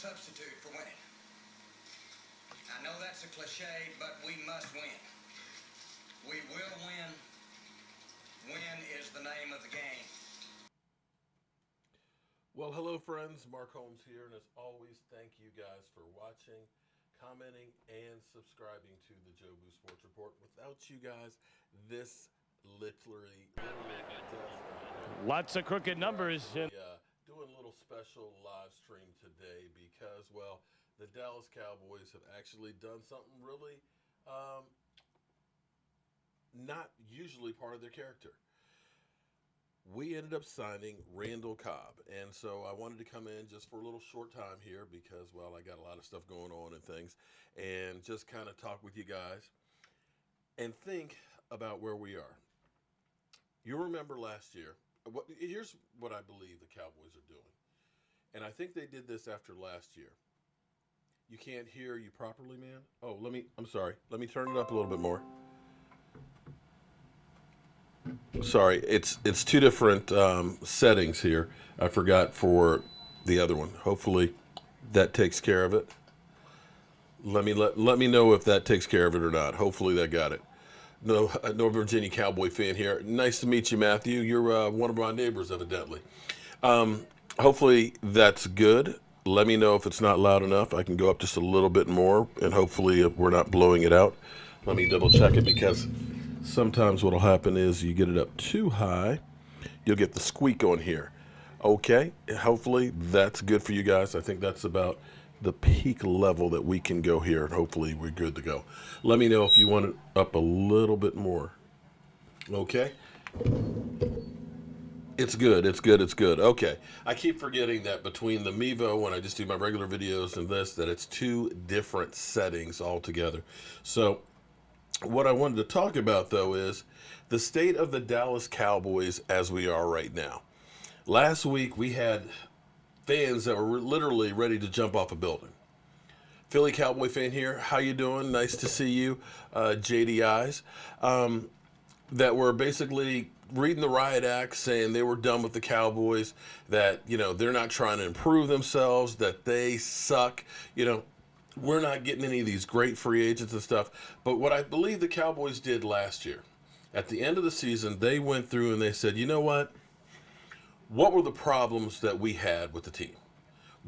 substitute for winning. I know that's a cliche, but we must win. We will win. Win is the name of the game. Well, hello, friends. Mark Holmes here, and as always, thank you guys for watching, commenting, and subscribing to the Joe Boo Sports Report. Without you guys, this literally does not. Lots of crooked numbers. Doing a little special live stream today because, well, the Dallas Cowboys have actually done something really not usually part of their character. We ended up signing Randall Cobb, and so I wanted to come in just for a little short time here because, well, I got a lot of stuff going on and things, and just kind of talk with you guys and think about where we are. You remember last year, here's what I believe the Cowboys are doing, and I think they did this after last year. You can't hear you properly, man? Oh, I'm sorry. Let me turn it up a little bit more. Sorry, it's two different settings here. I forgot for the other one. Hopefully that takes care of it. Let me know if that takes care of it or not. Hopefully that got it. No Virginia Cowboy fan here. Nice to meet you, Matthew. You're one of my neighbors, evidently. Hopefully that's good. Let me know if it's not loud enough. I can go up just a little bit more, and hopefully we're not blowing it out. Let me double check it because sometimes what will happen is you get it up too high, you'll get the squeak on here. Okay, hopefully that's good for you guys. I think that's about the peak level that we can go here, and hopefully we're good to go. Let me know if you want it up a little bit more. Okay. It's good. Okay. I keep forgetting that between the Mevo, when I just do my regular videos, and this, that it's two different settings altogether. So what I wanted to talk about, though, is the state of the Dallas Cowboys as we are right now. Last week, we had fans that were literally ready to jump off a building. Philly Cowboy fan here. How you doing? Nice to see you, JDIs. That were basically reading the riot act, saying they were done with the Cowboys, that, they're not trying to improve themselves, that they suck, We're not getting any of these great free agents and stuff. But what I believe the Cowboys did last year, at the end of the season, they went through and they said, you know what? What were the problems that we had with the team?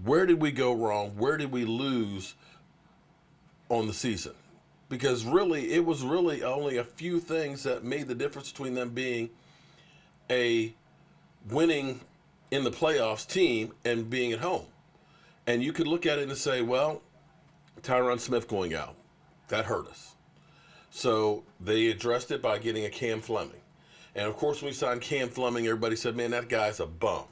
Where did we go wrong? Where did we lose on the season? Because really, it was really only a few things that made the difference between them being a winning in the playoffs team and being at home. And you could look at it and say, well, Tyron Smith going out, that hurt us. So they addressed it by getting a Cam Fleming. And of course, when we signed Cam Fleming, everybody said, man, that guy's a bum.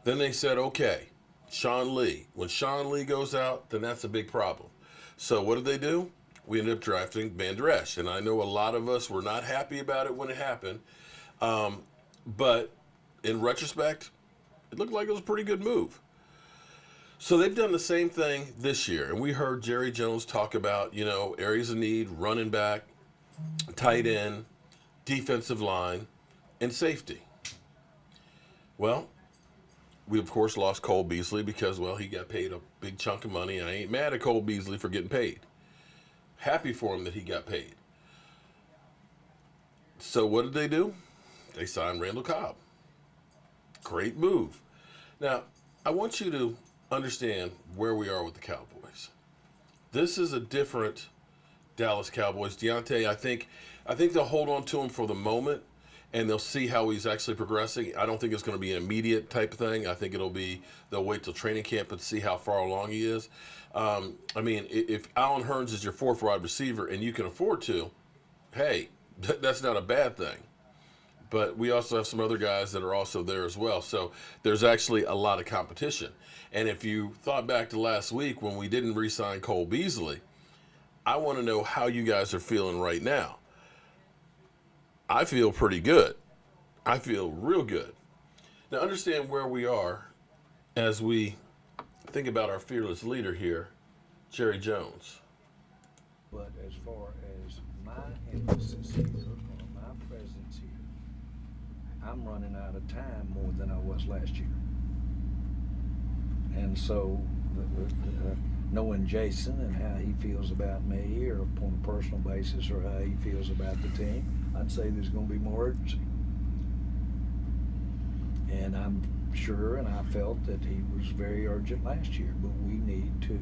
Then they said, okay, Sean Lee. When Sean Lee goes out, then that's a big problem. So what did they do? We ended up drafting Van Der Esch. And I know a lot of us were not happy about it when it happened. But in retrospect, it looked like it was a pretty good move. So they've done the same thing this year. And we heard Jerry Jones talk about, areas of need, running back, tight end, defensive line, and safety. Well, we, of course, lost Cole Beasley because, well, he got paid a big chunk of money. I ain't mad at Cole Beasley for getting paid. Happy for him that he got paid. So what did they do? They signed Randall Cobb. Great move. Now, I want you to understand where we are with the Cowboys. This is a different Dallas Cowboys. Deontay, I think they'll hold on to him for the moment, and they'll see how he's actually progressing. I don't think it's going to be an immediate type of thing. I think they'll wait till training camp and see how far along he is. If Allen Hurns is your fourth wide receiver and you can afford to, hey, that's not a bad thing. But we also have some other guys that are also there as well. So there's actually a lot of competition. And if you thought back to last week when we didn't re-sign Cole Beasley, I want to know how you guys are feeling right now. I feel pretty good. I feel real good. Now understand where we are as we think about our fearless leader here, Jerry Jones. But as far as my emphasis here and my presence here, I'm running out of time more than I was last year. And so knowing Jason and how he feels about me, or on a personal basis, or how he feels about the team, I'd say there's going to be more urgency. And I'm sure, and I felt that he was very urgent last year. But we need to.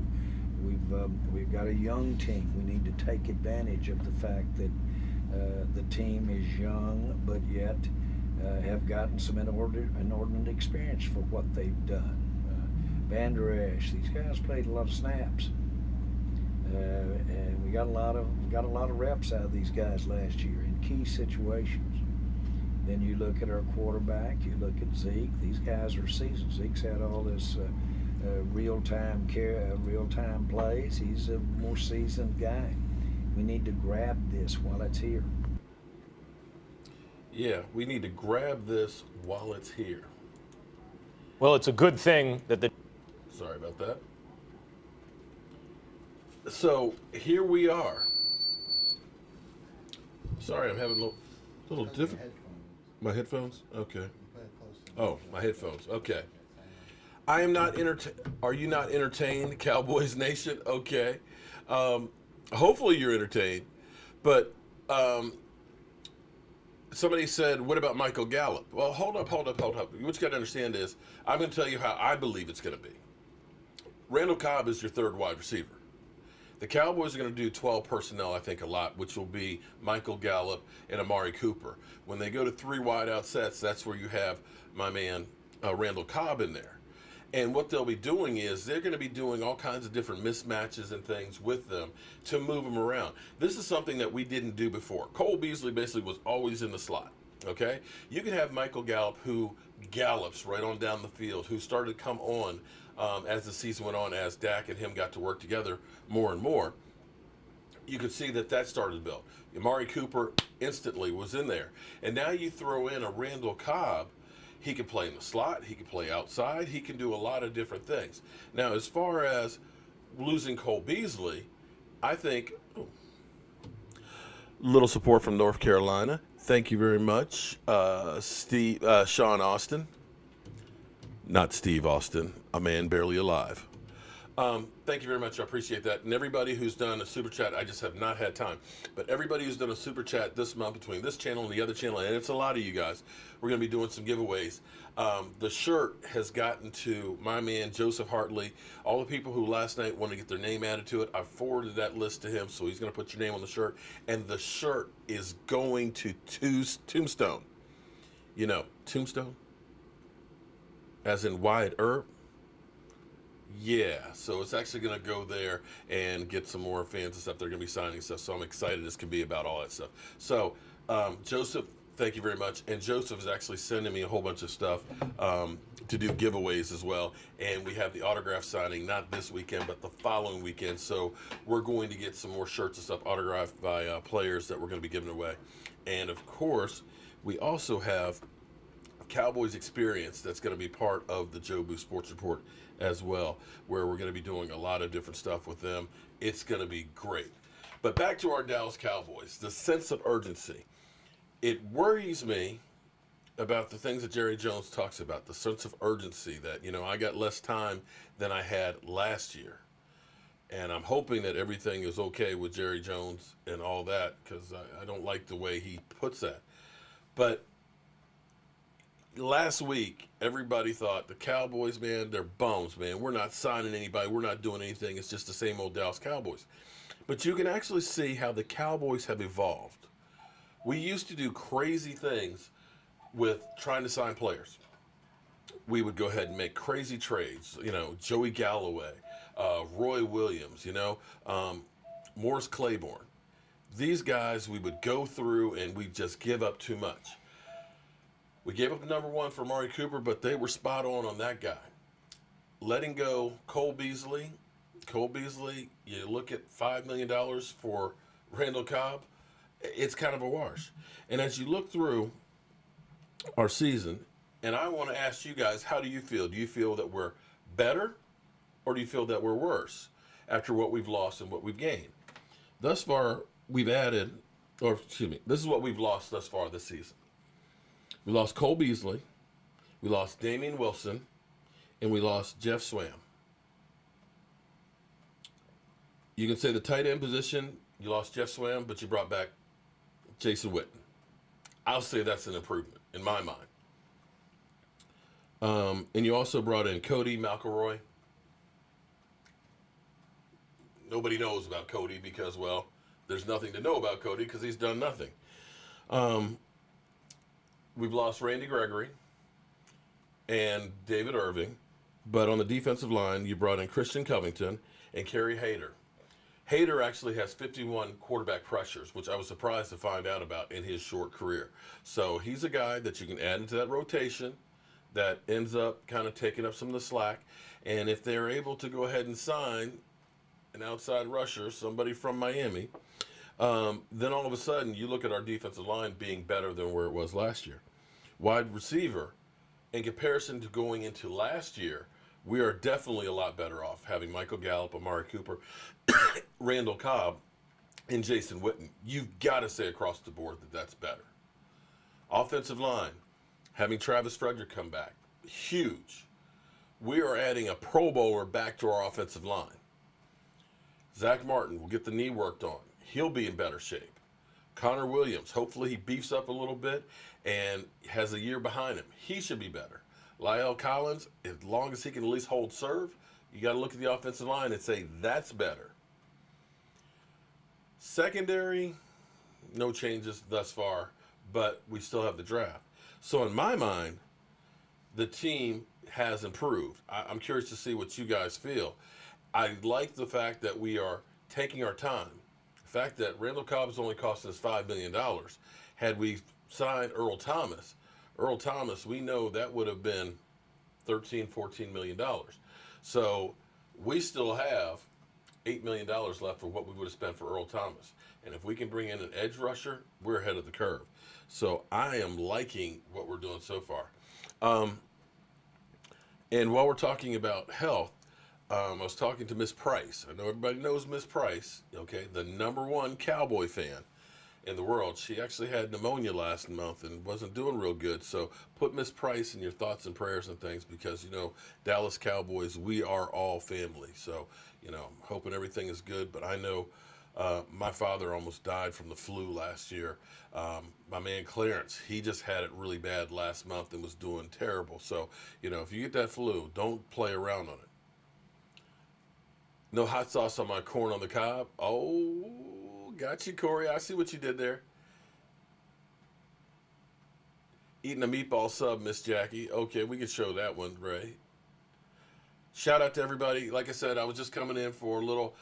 We've got a young team. We need to take advantage of the fact that the team is young, but yet have gotten some inordinate experience for what they've done. Van Der Esch, these guys played a lot of snaps, and we got a lot of reps out of these guys last year in key situations. Then you look at our quarterback, you look at Zeke. These guys are seasoned. Zeke's had all this real-time plays. He's a more seasoned guy. We need to grab this while it's here. Yeah, we need to grab this while it's here. Well, it's a good thing that the. Sorry about that. So here we are. Sorry, I'm having a little different. My headphones? Okay. Oh, my headphones. Okay. I am not Are you not entertained, Cowboys Nation? Okay. Hopefully you're entertained. But somebody said, what about Michael Gallup? Well, hold up. What you got to understand is, I'm going to tell you how I believe it's going to be. Randall Cobb is your third wide receiver. The Cowboys are going to do 12 personnel, I think, a lot, which will be Michael Gallup and Amari Cooper. When they go to 3 wide-out sets, that's where you have my man Randall Cobb in there. And what they'll be doing is they're going to be doing all kinds of different mismatches and things with them to move them around. This is something that we didn't do before. Cole Beasley basically was always in the slot, okay? You can have Michael Gallup, who gallops right on down the field, who started to come on as the season went on, as Dak and him got to work together more and more. You could see that started to build. Amari Cooper instantly was in there. And now you throw in a Randall Cobb. He can play in the slot. He can play outside. He can do a lot of different things. Now, as far as losing Cole Beasley, I think little support from North Carolina. Thank you very much, Sean Austin. Not Steve Austin, a man barely alive. Thank you very much. I appreciate that. And everybody who's done a super chat, I just have not had time. But everybody who's done a super chat this month between this channel and the other channel, and it's a lot of you guys, we're going to be doing some giveaways. The shirt has gotten to my man, Joseph Hartley. All the people who last night wanted to get their name added to it, I forwarded that list to him, so he's going to put your name on the shirt. And the shirt is going to Tombstone. You know, Tombstone? As in Wyatt Earp? Yeah, so it's actually going to go there and get some more fans and stuff. They're going to be signing stuff, so I'm excited this can be about all that stuff. So, Joseph, thank you very much. And Joseph is actually sending me a whole bunch of stuff to do giveaways as well. And we have the autograph signing, not this weekend, but the following weekend. So we're going to get some more shirts and stuff autographed by players that we're going to be giving away. And, of course, we also have Cowboys Experience that's going to be part of the Joe Boo Sports Report as well, where we're going to be doing a lot of different stuff with them. It's going to be great. But back to our Dallas Cowboys, the sense of urgency. It worries me about the things that Jerry Jones talks about, the sense of urgency that, you know, I got less time than I had last year. And I'm hoping that everything is okay with Jerry Jones and all that, because I don't like the way he puts that. But last week, everybody thought the Cowboys, man, they're bums, man. We're not signing anybody. We're not doing anything. It's just the same old Dallas Cowboys. But you can actually see how the Cowboys have evolved. We used to do crazy things with trying to sign players. We would go ahead and make crazy trades. You know, Joey Galloway, Roy Williams, you know, Morris Claiborne. These guys, we would go through and we'd just give up too much. We gave up the number 1 for Amari Cooper, but they were spot on that guy. Letting go Cole Beasley. You look at $5 million for Randall Cobb, it's kind of a wash. And as you look through our season, and I want to ask you guys, how do you feel? Do you feel that we're better, or do you feel that we're worse after what we've lost and what we've gained? Thus far, this is what we've lost thus far this season. We lost Cole Beasley, we lost Damian Wilson, and we lost Jeff Swam. You can say the tight end position, you lost Jeff Swam, but you brought back Jason Witten. I'll say that's an improvement in my mind. And you also brought in Cody McElroy. Nobody knows about Cody because, well, there's nothing to know about Cody because he's done nothing. We've lost Randy Gregory and David Irving, but on the defensive line, you brought in Christian Covington and Kerry Hayter. Hayter actually has 51 quarterback pressures, which I was surprised to find out about in his short career. So he's a guy that you can add into that rotation that ends up kind of taking up some of the slack. And if they're able to go ahead and sign an outside rusher, somebody from Miami, then all of a sudden you look at our defensive line being better than where it was last year. Wide receiver, in comparison to going into last year, we are definitely a lot better off having Michael Gallup, Amari Cooper, Randall Cobb, and Jason Witten. You've got to say across the board that that's better. Offensive line, having Travis Frederick come back, huge. We are adding a Pro Bowler back to our offensive line. Zach Martin will get the knee worked on. He'll be in better shape. Connor Williams, hopefully he beefs up a little bit and has a year behind him. He should be better. La'el Collins, as long as he can at least hold serve, you got to look at the offensive line and say that's better. Secondary, no changes thus far, but we still have the draft. So in my mind, the team has improved. I'm curious to see what you guys feel. I like the fact that we are taking our time. The fact that Randall Cobb is only costing us $5 million. Had we signed Earl Thomas, we know that would have been $13-14 million. So we still have $8 million left for what we would have spent for Earl Thomas. And if we can bring in an edge rusher, we're ahead of the curve. So I am liking what we're doing so far. And while we're talking about health, I was talking to Miss Price. I know everybody knows Miss Price, okay, the #1 Cowboy fan in the world. She actually had pneumonia last month and wasn't doing real good. So put Miss Price in your thoughts and prayers and things because, you know, Dallas Cowboys, we are all family. So, you know, I'm hoping everything is good. But I know my father almost died from the flu last year. My man Clarence, he just had it really bad last month and was doing terrible. So, you know, if you get that flu, don't play around on it. No hot sauce on my corn on the cob. Oh, got you, Corey. I see what you did there. Eating a meatball sub, Miss Jackie. Okay, we can show that one, Ray. Shout out to everybody. Like I said, I was just coming in for a little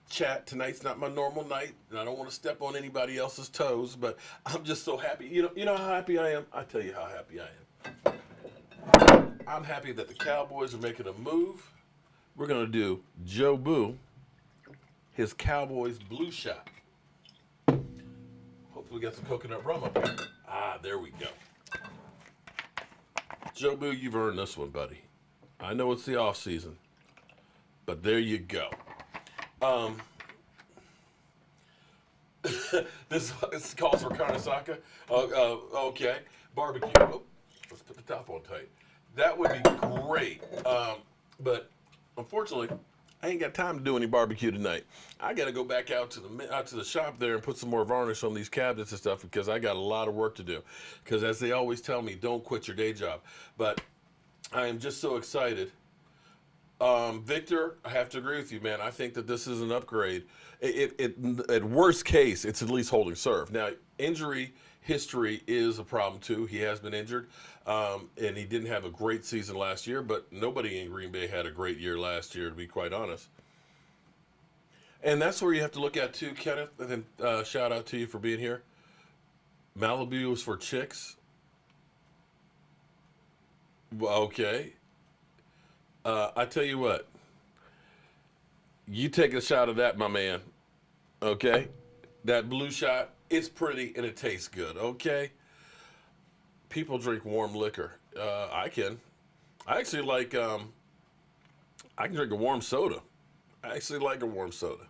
chat. Tonight's not my normal night, and I don't want to step on anybody else's toes, but I'm just so happy. You know how happy I am? I tell you how happy I am. I'm happy that the Cowboys are making a move. We're going to do Joe Boo, his Cowboys blue shot. Hopefully we got some coconut rum up here. Ah, there we go. Joe Boo, you've earned this one, buddy. I know it's the off season, but there you go. This calls for Karnasaka. Okay. Barbecue. Oh, let's put the top on tight. That would be great. But unfortunately, I ain't got time to do any barbecue tonight. I got to go back out to the shop there and put some more varnish on these cabinets and stuff because I got a lot of work to do. Because as they always tell me, don't quit your day job. But I am just so excited. Victor, I have to agree with you, man. I think that this is an upgrade. At worst case, it's at least holding serve. Now, injury history is a problem too. He has been injured, and he didn't have a great season last year, but nobody in Green Bay had a great year last year, to be quite honest. And that's where you have to look at too, Kenneth, and then shout out to you for being here. Malibu is for chicks. Okay. I tell you what. You take a shot of that, my man. Okay? That blue shot, it's pretty and it tastes good, okay? People drink warm liquor. I can. I actually like, I can drink a warm soda. I actually like a warm soda.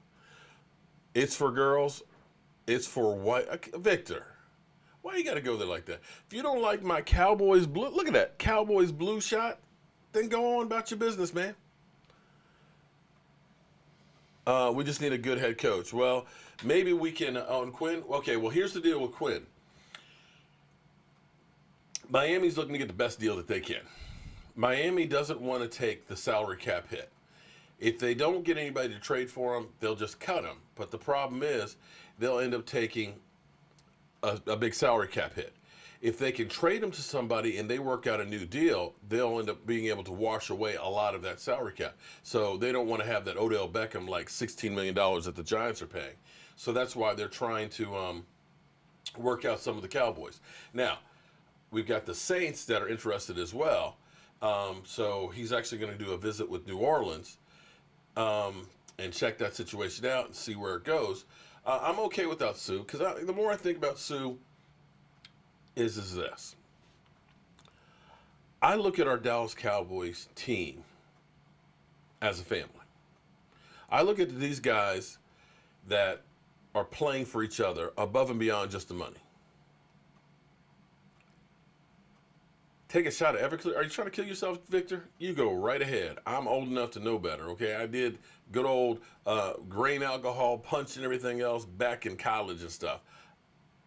It's for girls. It's for white. Victor, why you got to go there like that? If you don't like my Cowboys blue, look at that. Cowboys blue shot, then go on about your business, man. We just need a good head coach. Well, maybe we can on Quinn. Okay, well, here's the deal with Quinn. Miami's looking to get the best deal that they can. Miami doesn't want to take the salary cap hit. If they don't get anybody to trade for him, they'll just cut him. But the problem is they'll end up taking a big salary cap hit. If they can trade him to somebody and they work out a new deal, they'll end up being able to wash away a lot of that salary cap. So they don't want to have that Odell Beckham like $16 million that the Giants are paying. So that's why they're trying to work out some of the Cowboys. Now, we've got the Saints that are interested as well. So he's actually going to do a visit with New Orleans and check that situation out and see where it goes. I'm okay without Sue because the more I think about Sue, is this. I look at our Dallas Cowboys team as a family. I look at these guys that are playing for each other above and beyond just the money. Take a shot at Everclear. Are you trying to kill yourself, Victor? You go right ahead. I'm old enough to know better, okay? I did good old grain alcohol punch and everything else back in college and stuff.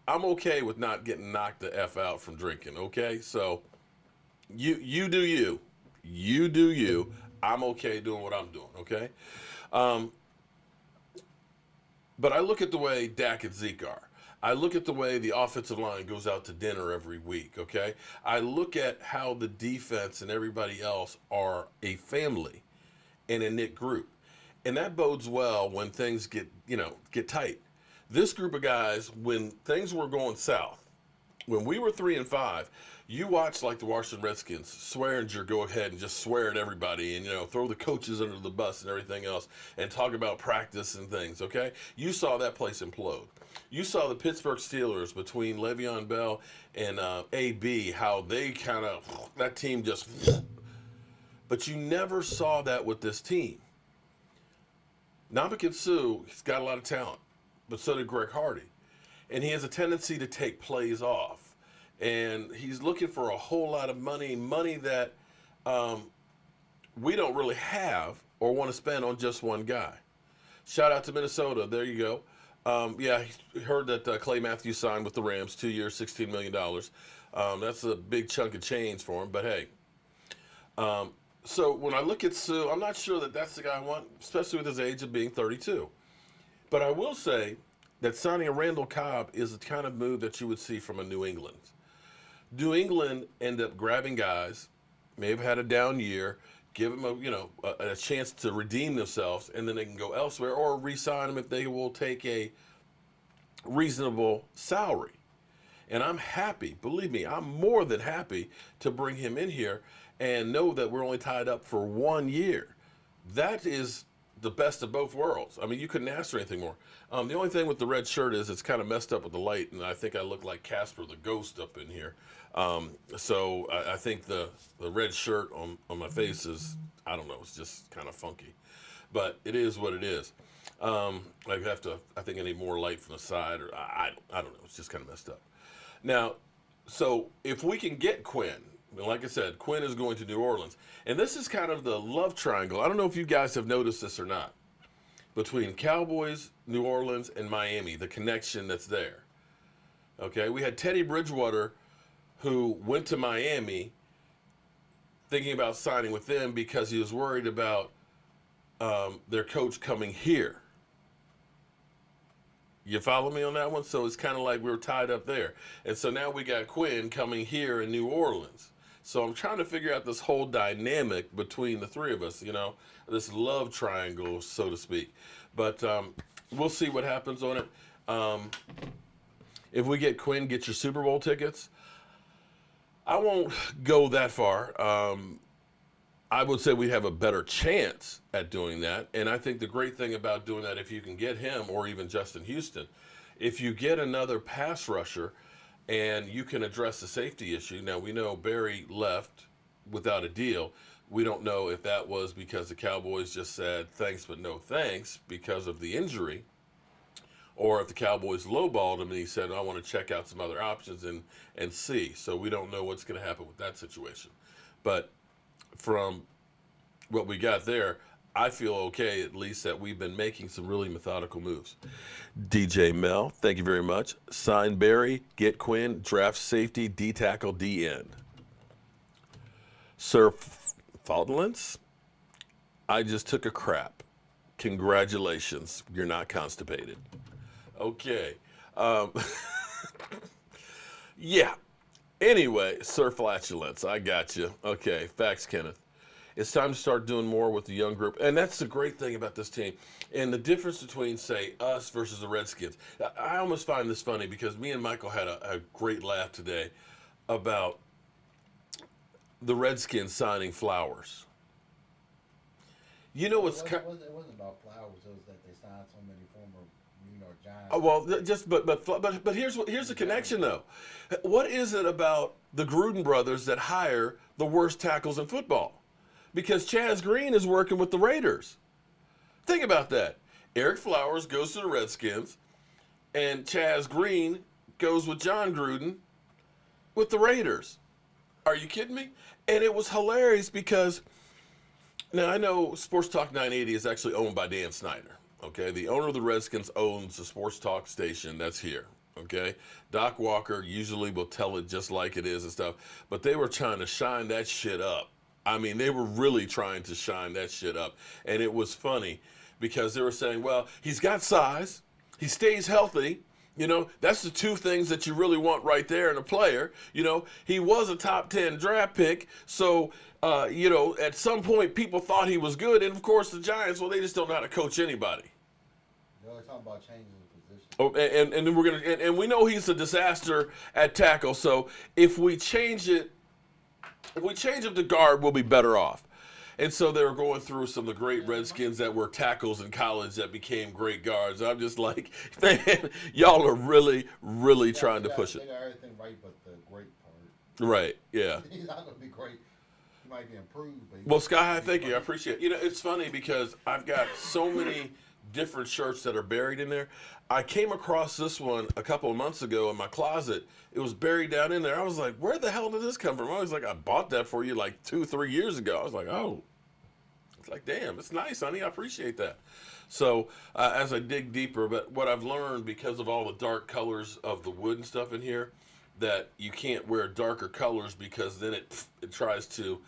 I'm okay with not getting knocked the F out from drinking, okay? So you do you. You do you. I'm okay doing what I'm doing, okay? But I look at the way Dak and Zeke are. I look at the way the offensive line goes out to dinner every week, okay? I look at how the defense and everybody else are a family and a knit group. And that bodes well when things get tight. This group of guys, when things were going south, when we were 3-5, you watched like the Washington Redskins, Swearinger go ahead and just swear at everybody and, throw the coaches under the bus and everything else and talk about practice and things, okay? You saw that place implode. You saw the Pittsburgh Steelers between Le'Veon Bell and AB, how they that team just, but you never saw that with this team. Ndamukong Suh, he's got a lot of talent, but so did Greg Hardy. And he has a tendency to take plays off. And he's looking for a whole lot of money that we don't really have or want to spend on just one guy. Shout out to Minnesota. There you go. Yeah, he heard that Clay Matthews signed with the Rams, 2 years, $16 million. That's a big chunk of change for him, but hey. So when I look at Sue, I'm not sure that that's the guy I want, especially with his age of being 32. But I will say that signing a Randall Cobb is the kind of move that you would see from a New England. New England end up grabbing guys, may have had a down year, give them a chance to redeem themselves, and then they can go elsewhere or re-sign them if they will take a reasonable salary. And I'm happy, believe me, I'm more than happy to bring him in here and know that we're only tied up for 1 year. That is the best of both worlds. I mean, you couldn't ask for anything more. The only thing with the red shirt is it's kind of messed up with the light, and I think I look like Casper the Ghost up in here. So I think the red shirt on my face is, I don't know, it's just kind of funky. But it is what it is. I think I need more light from the side, or I don't know, it's just kind of messed up. Now, so if we can get Quinn, like I said, Quinn is going to New Orleans. And this is kind of the love triangle. I don't know if you guys have noticed this or not. Between Cowboys, New Orleans, and Miami, the connection that's there. Okay, we had Teddy Bridgewater, who went to Miami thinking about signing with them because he was worried about their coach coming here. You follow me on that one? So it's kind of like we were tied up there. And so now we got Quinn coming here in New Orleans. So I'm trying to figure out this whole dynamic between the three of us, this love triangle, so to speak. But we'll see what happens on it. If we get Quinn, get your Super Bowl tickets. I won't go that far. I would say we have a better chance at doing that. And I think the great thing about doing that, if you can get him or even Justin Houston, if you get another pass rusher and you can address the safety issue. Now, we know Barry left without a deal. We don't know if that was because the Cowboys just said thanks but no thanks because of the injury, or if the Cowboys lowballed him and he said, I want to check out some other options and see. So we don't know what's going to happen with that situation. But from what we got there, I feel okay, at least, that we've been making some really methodical moves. DJ Mel, thank you very much. Sign Barry, get Quinn, draft safety, D tackle, D end. Sir Faultlance, I just took a crap. Congratulations, you're not constipated. Okay. Yeah. Anyway, Sir Flatulence, I got you. Okay, facts, Kenneth. It's time to start doing more with the young group. And that's the great thing about this team. And the difference between, say, us versus the Redskins. I almost find this funny because me and Michael had a great laugh today about the Redskins signing Flowers. You know what's... It wasn't about Flowers. It was that they signed so many former New York Giants. Oh, well, but here's the connection, though. What is it about the Gruden brothers that hire the worst tackles in football? Because Chaz Green is working with the Raiders. Think about that. Eric Flowers goes to the Redskins, and Chaz Green goes with John Gruden with the Raiders. Are you kidding me? And it was hilarious because, now I know Sports Talk 980 is actually owned by Dan Snyder. Okay, the owner of the Redskins owns the Sports Talk station that's here. Okay, Doc Walker usually will tell it just like it is and stuff, but they were trying to shine that shit up. I mean, they were really trying to shine that shit up. And it was funny because they were saying, well, he's got size, he stays healthy. You know, that's the two things that you really want right there in a player. You know, he was a top 10 draft pick. So, you know, at some point people thought he was good. And, of course, the Giants, well, they just don't know how to coach anybody. They're only talking about changing the position. Oh, and then we're going to, and we know he's a disaster at tackle. So if we change it, if we change him to guard, we'll be better off. And so they were going through some of the great Redskins that were tackles in college that became great guards. I'm just like, man, y'all are really, really trying to push it. They got everything right but the great part. Right, yeah. He's not going to be great. He might be improved. But Well, Sky High, thank you. I appreciate it. You know, it's funny because I've got so many different shirts that are buried in there. I came across this one a couple of months ago in my closet. It was buried down in there. I was like, where the hell did this come from? I was like, I bought that for you like 2-3 years ago. I was like, oh. It's like, damn, it's nice, honey. I appreciate that. So as I dig deeper, but what I've learned because of all the dark colors of the wood and stuff in here, that you can't wear darker colors because then it tries to,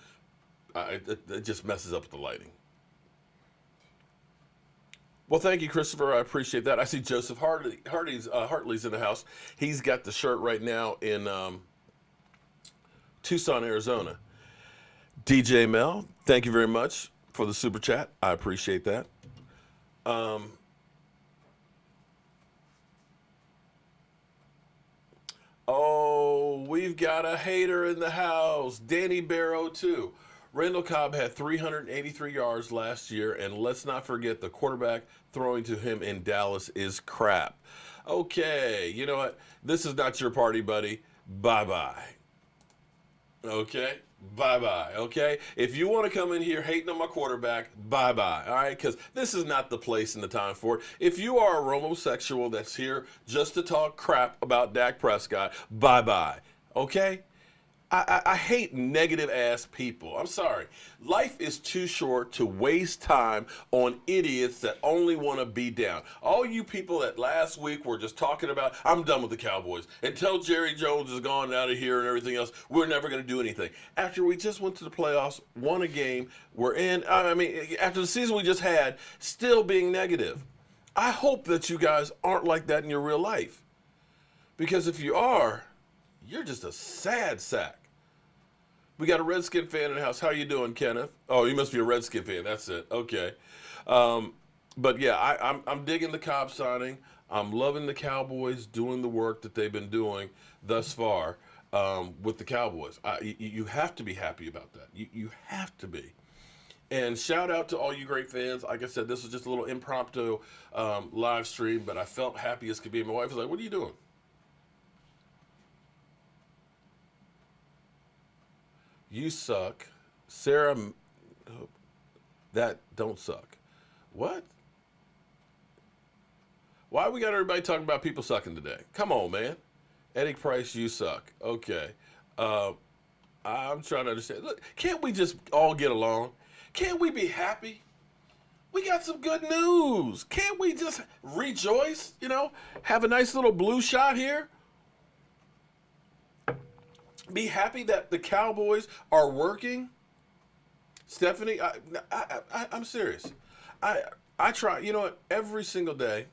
it just messes up with the lighting. Well, thank you, Christopher. I appreciate that. I see Joseph Hartley's in the house. He's got the shirt right now in Tucson, Arizona. DJ Mel, thank you very much for the super chat. I appreciate that. Oh, we've got a hater in the house. Danny Barrow, too. Randall Cobb had 383 yards last year, and let's not forget the quarterback throwing to him in Dallas is crap. Okay, you know what? This is not your party, buddy. Bye-bye. Okay? Bye-bye, okay? If you want to come in here hating on my quarterback, bye-bye, all right? Because this is not the place and the time for it. If you are a homosexual that's here just to talk crap about Dak Prescott, bye-bye, okay? I hate negative-ass people. I'm sorry. Life is too short to waste time on idiots that only want to be down. All you people that last week were just talking about, I'm done with the Cowboys. Until Jerry Jones is gone out of here and everything else, we're never going to do anything. After we just went to the playoffs, won a game, we're in, I mean, after the season we just had, still being negative. I hope that you guys aren't like that in your real life. Because if you are, you're just a sad sack. We got a Redskin fan in the house. How you doing, Kenneth? Oh, you must be a Redskin fan. That's it. Okay. But yeah, I'm digging the Cobb signing. I'm loving the Cowboys doing the work that they've been doing thus far with the Cowboys. You have to be happy about that. You have to be. And shout out to all you great fans. Like I said, this was just a little impromptu live stream, but I felt happy as could be. My wife was like, what are you doing? You suck. Sarah, that don't suck. What? Why we got everybody talking about people sucking today? Come on, man. Eddie Price, you suck. Okay. I'm trying to understand. Look, can't we just all get along? Can't we be happy? we got some good news. Can't we just rejoice, have a nice little blue shot here? Be happy that the Cowboys are working? Stephanie, I'm serious. I try, every single day.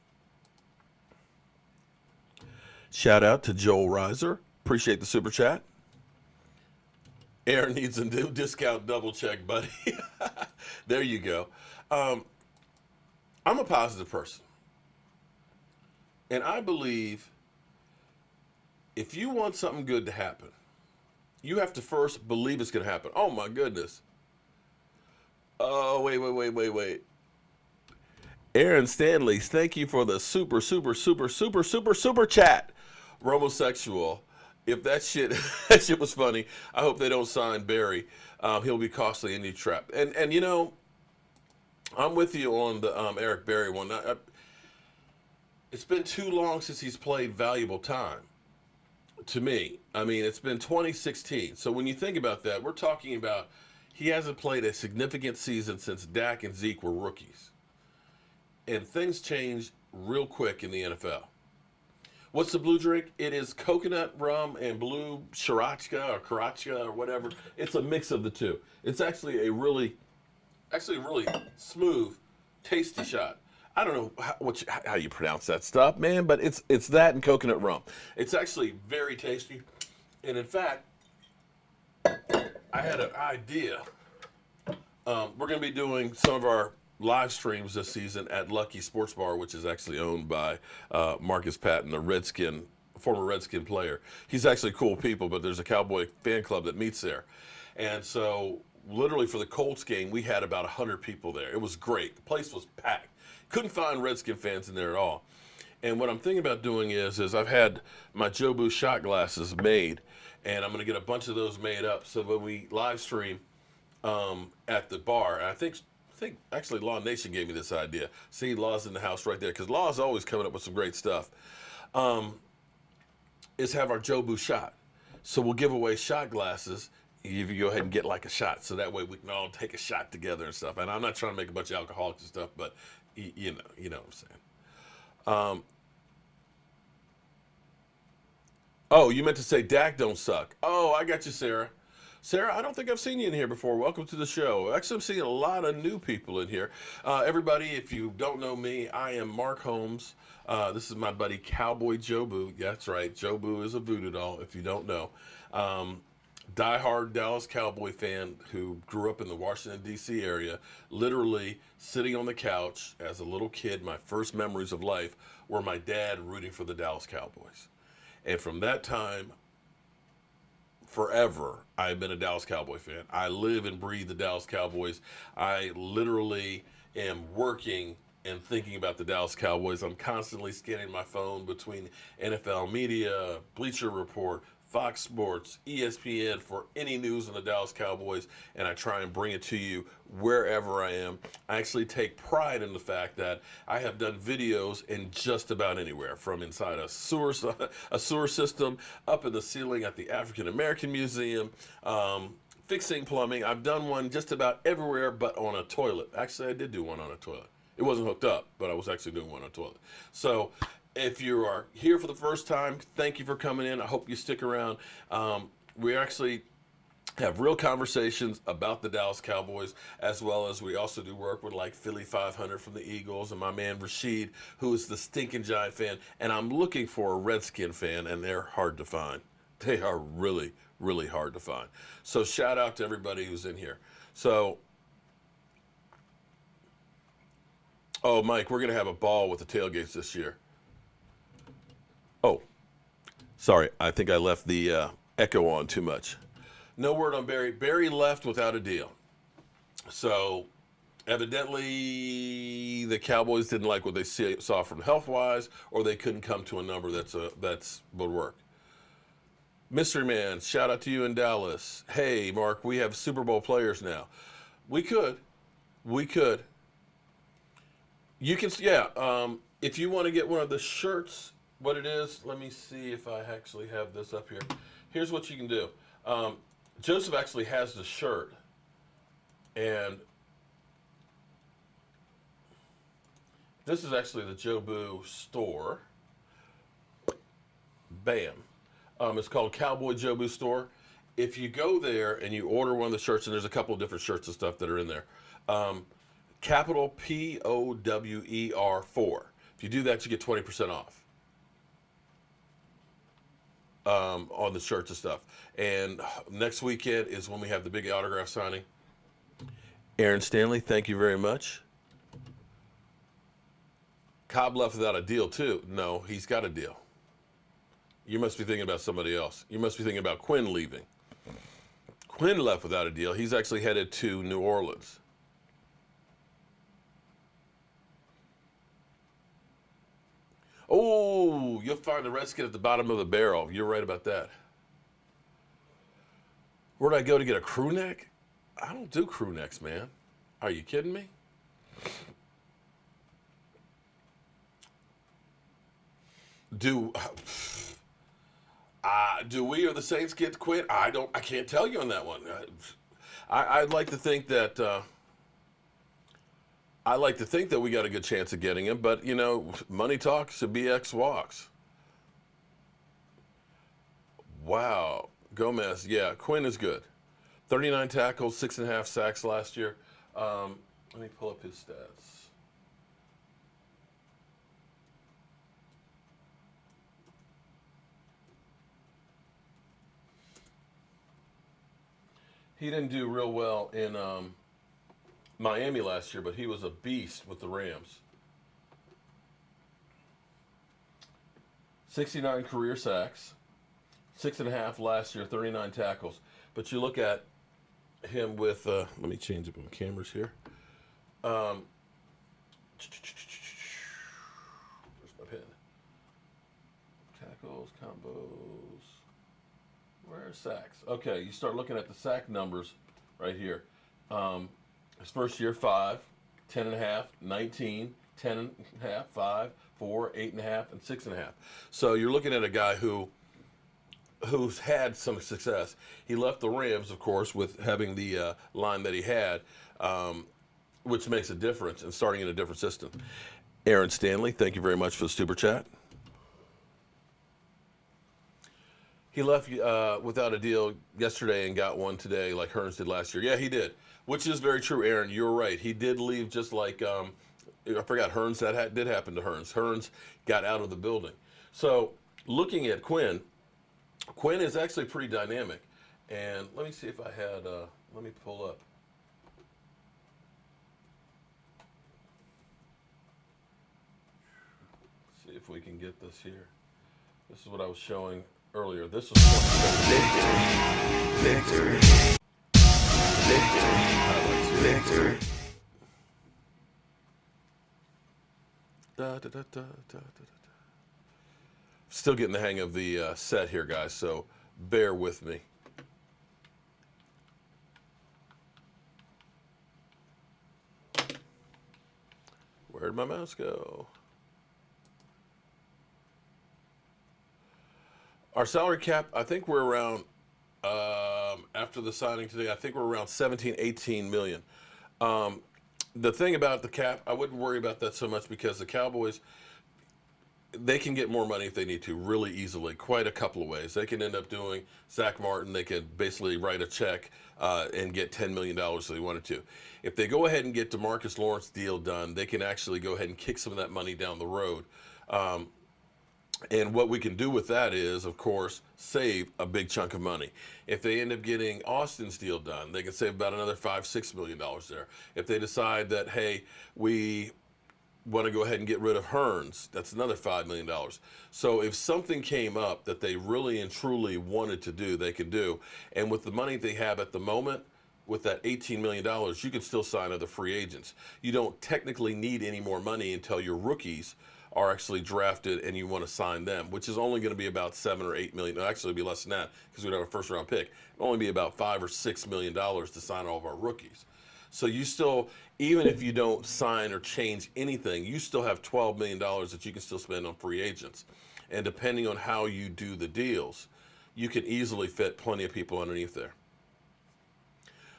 Shout out to Joel Reiser. Appreciate the super chat. Aaron needs a new discount double check, buddy. There you go. I'm a positive person. And I believe if you want something good to happen, you have to first believe it's going to happen. Oh, my goodness. Oh, wait. Aaron Stanley, thank you for the super chat. Romosexual. If that shit was funny, I hope they don't sign Barry. He'll be costly in your trap. And I'm with you on the Eric Berry one. It's been too long since he's played valuable time. To me, I mean, it's been 2016. So when you think about that, we're talking about he hasn't played a significant season since Dak and Zeke were rookies. And things change real quick in the NFL. What's the blue drink? It is coconut rum and blue sriracha or whatever. It's a mix of the two. It's actually a really smooth, tasty shot. I don't know how you pronounce that stuff, man, but it's that and coconut rum. It's actually very tasty. And in fact, I had an idea. We're going to be doing some of our live streams this season at Lucky Sports Bar, which is actually owned by Marcus Patton, a former Redskin player. He's actually cool people, but there's a Cowboy fan club that meets there. And so literally for the Colts game, we had about 100 people there. It was great. The place was packed. Couldn't find Redskin fans in there at all. And what I'm thinking about doing is I've had my Jobu shot glasses made, and I'm going to get a bunch of those made up so when we live stream at the bar, and I think actually Law Nation gave me this idea. See, Law's in the house right there, because Law's always coming up with some great stuff. Is have our Jobu shot. So we'll give away shot glasses. You go ahead and get like a shot, so that way we can all take a shot together and stuff. And I'm not trying to make a bunch of alcoholics and stuff, but you know what I'm saying. Oh, you meant to say Dak don't suck. Oh, I got you, Sarah. Sarah, I don't think I've seen you in here before. Welcome to the show. Actually, I'm seeing a lot of new people in here. Everybody, if you don't know me, I am Mark Holmes. This is my buddy Cowboy Jobu. Yeah, that's right. Jobu is a voodoo doll, if you don't know. Diehard Dallas Cowboy fan who grew up in the Washington, D.C. area, literally sitting on the couch as a little kid. My first memories of life were my dad rooting for the Dallas Cowboys. And from that time, forever, I've been a Dallas Cowboy fan. I live and breathe the Dallas Cowboys. I literally am working and thinking about the Dallas Cowboys. I'm constantly scanning my phone between NFL Media, Bleacher Report, Fox Sports, ESPN for any news on the Dallas Cowboys, and I try and bring it to you wherever I am. I actually take pride in the fact that I have done videos in just about anywhere, from inside a sewer system, up in the ceiling at the African American Museum, fixing plumbing. I've done one just about everywhere but on a toilet. Actually, I did do one on a toilet. It wasn't hooked up, but I was actually doing one on a toilet. So if you are here for the first time, thank you for coming in. I hope you stick around. We actually have real conversations about the Dallas Cowboys, as well as we also do work with like Philly 500 from the Eagles and my man Rashid, who is the stinking Giant fan. And I'm looking for a Redskin fan, and they're hard to find. They are really, really hard to find. So shout out to everybody who's in here. So, oh, Mike, we're going to have a ball with the tailgates this year. Oh, sorry. I think I left the echo on too much. No word on Barry. Barry left without a deal. So evidently the Cowboys didn't like what they saw from health-wise, or they couldn't come to a number that's would work. Mystery Man, shout out to you in Dallas. Hey, Mark, we have Super Bowl players now. We could. You can, yeah. If you want to get one of the shirts, what it is, let me see if I actually have this up here. Here's what you can do. Joseph actually has the shirt, and This is actually the Jobu store. Bam. It's called Cowboy Jobu store. If you go there and you order one of the shirts, and there's a couple of different shirts and stuff that are in there, capital POWER 4. If you do that, you get 20% off on the shirts and stuff. And next weekend is when we have the big autograph signing. Aaron Stanley, thank you very much. Cobb left without a deal, too. No, he's got a deal. You must be thinking about somebody else. You must be thinking about Quinn leaving. Quinn left without a deal. He's actually headed to New Orleans. Oh, you'll find the Redskin at the bottom of the barrel. You're right about that. Where'd I go to get a crew neck? I don't do crew necks, man. Are you kidding me? Do we or the Saints get Quinn? I can't tell you on that one. I'd like to think that we got a good chance of getting him, but you know, money talks and BX walks. Wow, Gomez, yeah, Quinn is good. 39 tackles, 6.5 sacks last year. Let me pull up his stats. He didn't do real well in Miami last year, but he was a beast with the Rams. 69 career sacks, 6.5 last year, 39 tackles. But you look at him with, let me change up my cameras here. Where's my pen? Tackles, combos. Where's sacks? Okay, you start looking at the sack numbers right here. His first year, 5, 10.5, 19, 10.5, 5, 4, 8.5, and 6.5. So you're looking at a guy who's had some success. He left the Rams, of course, with having the line that he had, which makes a difference and starting in a different system. Aaron Stanley, thank you very much for the super chat. He left without a deal yesterday and got one today like Hearns did last year. Yeah, he did, which is very true, Aaron. You're right. He did leave just like, I forgot Hearns. That did happen to Hearns. Hearns got out of the building. So looking at Quinn is actually pretty dynamic. And let me see if I had, let me pull up. See if we can get this here. This is what I was showing earlier. This was victory. Still getting the hang of the set here, guys, so bear with me. Where'd my mouse go? Our salary cap, I think we're around, after the signing today, I think we're around 17, 18 million. The thing about the cap, I wouldn't worry about that so much because the Cowboys, they can get more money if they need to really easily, quite a couple of ways. They can end up doing Zach Martin. They could basically write a check and get $10 million if they wanted to. If they go ahead and get DeMarcus Lawrence deal done, they can actually go ahead and kick some of that money down the road. And what we can do with that is, of course, save a big chunk of money. If they end up getting Austin's deal done, they can save about another $5-6 million there. If they decide that, hey, we want to go ahead and get rid of Hearns, that's another $5 million. So if something came up that they really and truly wanted to do, they could do. And with the money they have at the moment, with that $18 million, you can still sign other free agents. You don't technically need any more money until your rookies are actually drafted and you want to sign them, which is only going to be about $7 or $8 million. It'll actually be less than that because we don't have a first round pick. It'll only be about $5 or $6 million to sign all of our rookies. So you still, even if you don't sign or change anything, you still have $12 million that you can still spend on free agents. And depending on how you do the deals, you can easily fit plenty of people underneath there.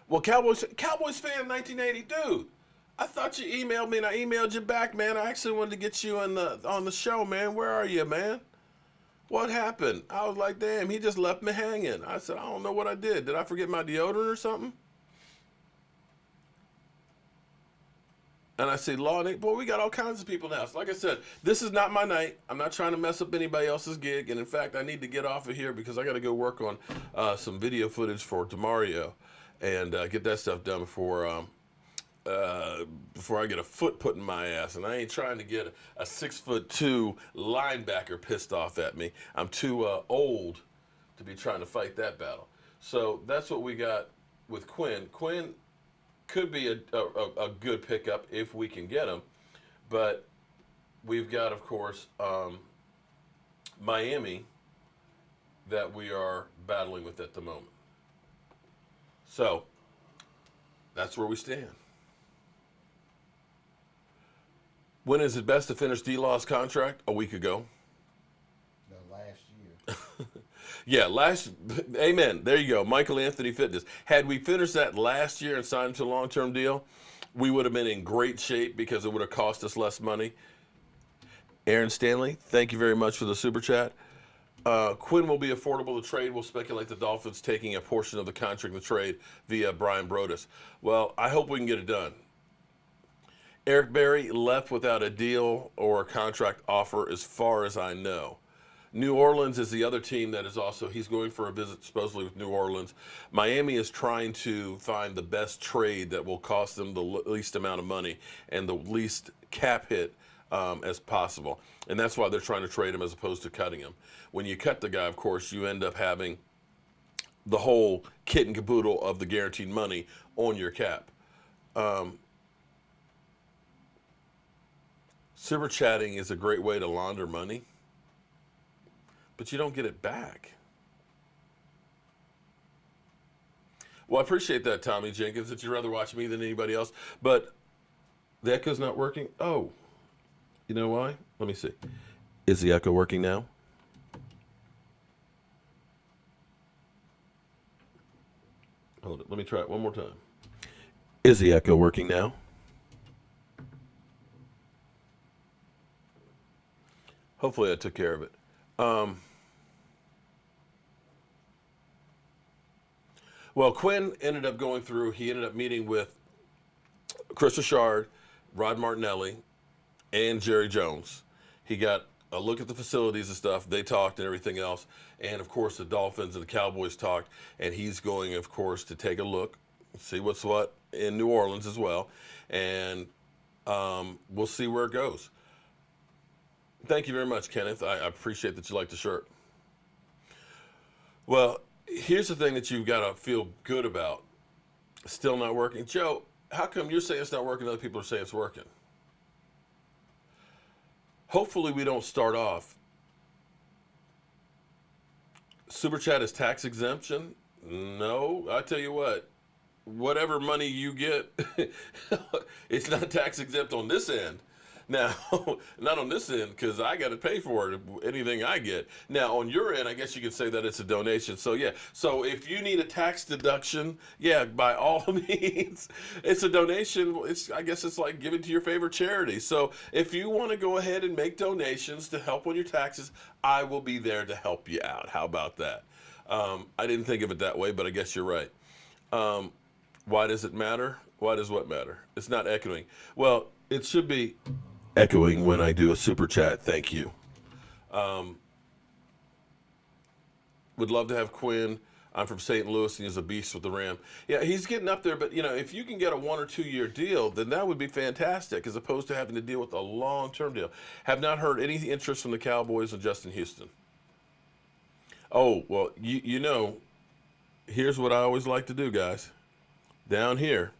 Well, Cowboys fan 1980, dude. I thought you emailed me, and I emailed you back, man. I actually wanted to get you on the show, man. Where are you, man? What happened? I was like, damn, he just left me hanging. I said, I don't know what I did. Did I forget my deodorant or something? And I say, Law, boy, we got all kinds of people now. So like I said, this is not my night. I'm not trying to mess up anybody else's gig. And in fact, I need to get off of here because I got to go work on some video footage for Demario and get that stuff done before I get a foot put in my ass. And I ain't trying to get a 6'2" linebacker pissed off at me. I'm too old to be trying to fight that battle. So that's what we got with Quinn. Quinn could be a good pickup if we can get him. But we've got, of course, Miami that we are battling with at the moment. So that's where we stand. When is it best to finish D-Law's contract? A week ago. The last year. Yeah, amen. There you go. Michael Anthony Fitness. Had we finished that last year and signed him to a long-term deal, we would have been in great shape because it would have cost us less money. Aaron Stanley, thank you very much for the super chat. Quinn will be affordable to trade. We'll speculate the Dolphins taking a portion of the contract in the trade via Brian Brodus. Well, I hope we can get it done. Eric Berry left without a deal or a contract offer as far as I know. New Orleans is the other team that is also, he's going for a visit supposedly with New Orleans. Miami is trying to find the best trade that will cost them the least amount of money and the least cap hit as possible. And that's why they're trying to trade him as opposed to cutting him. When you cut the guy, of course, you end up having the whole kit and caboodle of the guaranteed money on your cap. Super chatting is a great way to launder money, but you don't get it back. Well, I appreciate that, Tommy Jenkins, that you'd rather watch me than anybody else, but the echo's not working. Oh, you know why? Let me see. Is the echo working now? Hold it. Let me try it one more time. Is the echo working now? Hopefully I took care of it. Well, Quinn ended up going through, he ended up meeting with Chris Richard, Rod Martinelli, and Jerry Jones. He got a look at the facilities and stuff. They talked and everything else. And, of course, the Dolphins and the Cowboys talked. And he's going, of course, to take a look, see what's what in New Orleans as well. And we'll see where it goes. Thank you very much, Kenneth. I appreciate that you like the shirt. Well, here's the thing that you've got to feel good about. Still not working. Joe, how come you're saying it's not working and other people are saying it's working? Hopefully we don't start off. Super Chat is tax exemption? No. I tell you what, whatever money you get, it's not tax exempt on this end. Now, not on this end, because I got to pay for it, anything I get. Now, on your end, I guess you could say that it's a donation. So, yeah. So, if you need a tax deduction, yeah, by all means, it's a donation. I guess it's like giving to your favorite charity. So, if you want to go ahead and make donations to help on your taxes, I will be there to help you out. How about that? I didn't think of it that way, but I guess you're right. Why does it matter? Why does what matter? It's not echoing. Well, it should be echoing when I do a super chat. Thank you. Would love to have Quinn. I'm from St. Louis, and he's a beast with the Ram. Yeah, he's getting up there, but, you know, if you can get a 1 or 2 year deal, then that would be fantastic, as opposed to having to deal with a long-term deal. Have not heard any interest from the Cowboys and Justin Houston. Oh, well, you know, here's what I always like to do, guys. Down here,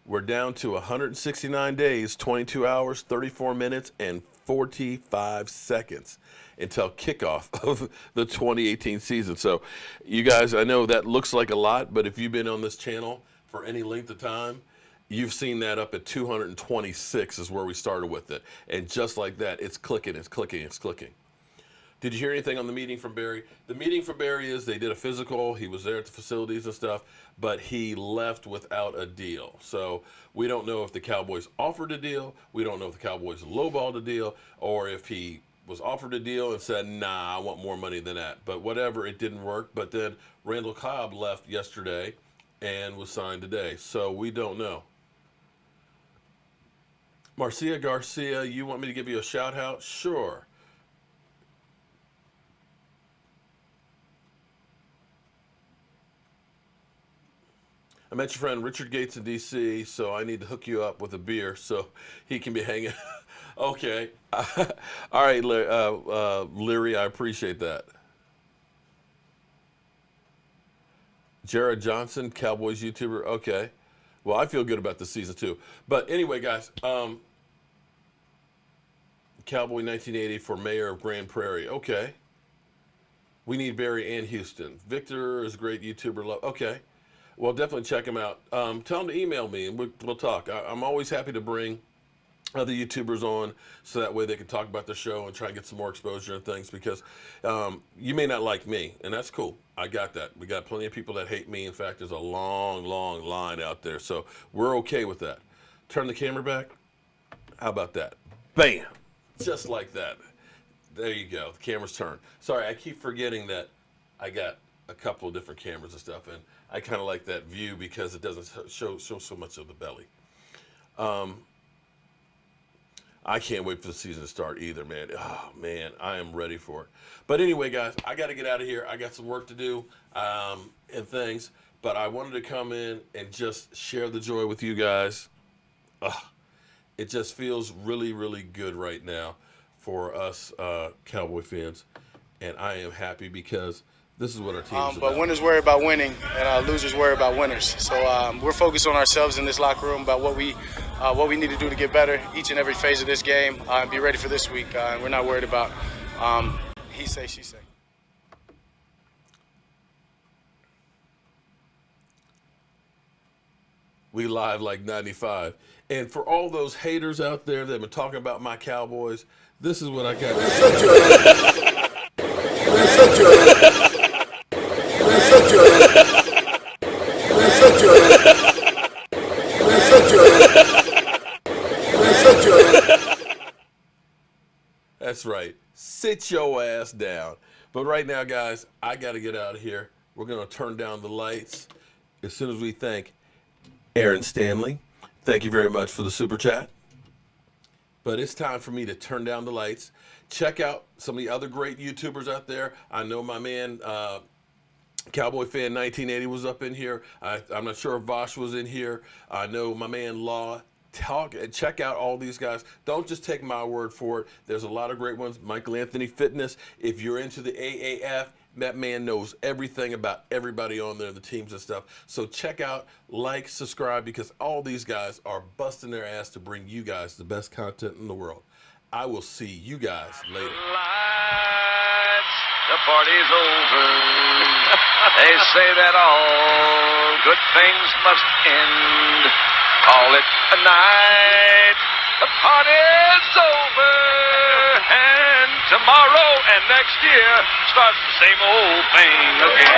we're down to 169 days, 22 hours, 34 minutes, and 45 seconds until kickoff of the 2018 season. So, you guys, I know that looks like a lot, but if you've been on this channel for any length of time, you've seen that up at 226 is where we started with it. And just like that, it's clicking, it's clicking, it's clicking. Did you hear anything on the meeting from Barry? The meeting from Barry is they did a physical. He was there at the facilities and stuff, but he left without a deal. So we don't know if the Cowboys offered a deal. We don't know if the Cowboys lowballed a deal, or if he was offered a deal and said, nah, I want more money than that. But whatever, it didn't work. But then Randall Cobb left yesterday and was signed today. So we don't know. Marcia Garcia, you want me to give you a shout out? Sure. I met your friend Richard Gates in D.C., so I need to hook you up with a beer so he can be hanging. Okay. All right, Leary, I appreciate that. Jared Johnson, Cowboys YouTuber. Okay. Well, I feel good about the season too. But anyway, guys, Cowboy 1980 for mayor of Grand Prairie. Okay. We need Barry and Houston. Victor is a great YouTuber. Okay. Well, definitely check him out. Tell him to email me and we'll talk. I'm always happy to bring other YouTubers on so that way they can talk about the show and try and get some more exposure and things, because you may not like me, and that's cool. I got that. We got plenty of people that hate me. In fact, there's a long, long line out there, so we're okay with that. Turn the camera back. How about that? Bam! Just like that. There you go. The camera's turned. Sorry, I keep forgetting that I got a couple of different cameras and stuff, and I kind of like that view because it doesn't show so much of the belly. I can't wait for the season to start either, man. Oh, man, I am ready for it. But anyway, guys, I got to get out of here. I got some work to do and things, but I wanted to come in and just share the joy with you guys. It just feels really, really good right now for us Cowboy fans, and I am happy because this is what our team is about. But winners worry about winning, and losers worry about winners. So we're focused on ourselves in this locker room about what we need to do to get better each and every phase of this game and be ready for this week. We're not worried about he say, she say. We live like 95. And for all those haters out there that have been talking about my Cowboys, this is what I got to That's right. Sit your ass down. But right now, guys, I got to get out of here. We're going to turn down the lights as soon as we thank Aaron Stanley. Thank you very much for the super chat. But it's time for me to turn down the lights. Check out some of the other great YouTubers out there. I know my man, Cowboy Fan 1980 was up in here. I'm not sure if Vosh was in here. I know my man Law. Check out all these guys. Don't just take my word for it. There's a lot of great ones. Michael Anthony Fitness. If you're into the AAF, that man knows everything about everybody on there, the teams and stuff. So check out, like, subscribe, because all these guys are busting their ass to bring you guys the best content in the world. I will see you guys later. The party's over. They say that all good things must end. Call it a night. The party's over. And tomorrow and next year starts the same old thing again.